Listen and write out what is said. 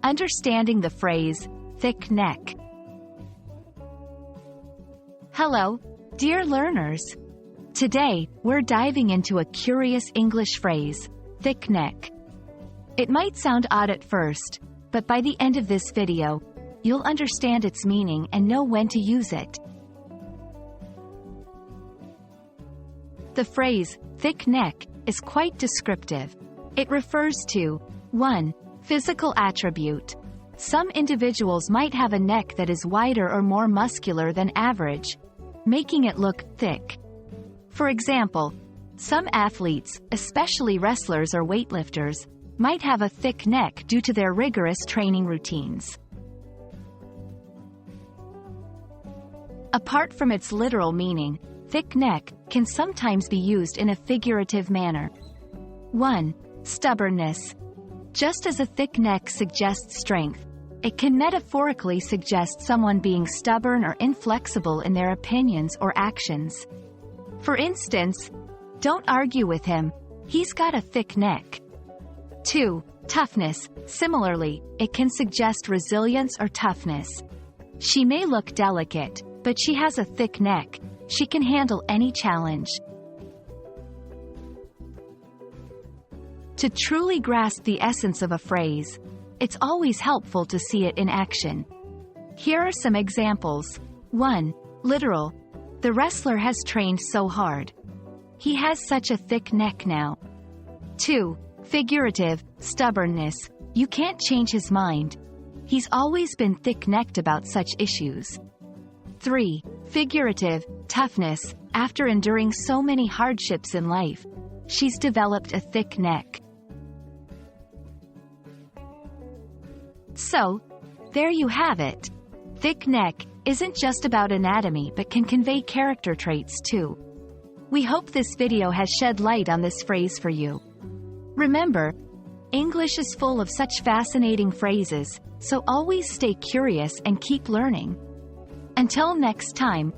Understanding the phrase, thick neck. Hello, dear learners. Today, we're diving into a curious English phrase, thick neck. It might sound odd at first, but by the end of this video, you'll understand its meaning and know when to use it. The phrase, thick neck, is quite descriptive. It refers to 1. Physical attribute. Some individuals might have a neck that is wider or more muscular than average, making it look thick. For example, some athletes, especially wrestlers or weightlifters, might have a thick neck due to their rigorous training routines. Apart from its literal meaning, thick neck can sometimes be used in a figurative manner. 1. Stubbornness. Just as a thick neck suggests strength, it can metaphorically suggest someone being stubborn or inflexible in their opinions or actions. For instance, don't argue with him, he's got a thick neck. 2. Toughness. Similarly, it can suggest resilience or toughness. She may look delicate, but she has a thick neck. She can handle any challenge. To truly grasp the essence of a phrase, it's always helpful to see it in action. Here are some examples. 1. Literal. The wrestler has trained so hard. He has such a thick neck now. 2. Figurative. Stubbornness. You can't change his mind. He's always been thick-necked about such issues. 3. Figurative. Toughness. After enduring so many hardships in life, she's developed a thick neck. So, there you have it. Thick neck isn't just about anatomy but can convey character traits too. We hope this video has shed light on this phrase for you. Remember, English is full of such fascinating phrases, so always stay curious and keep learning. Until next time,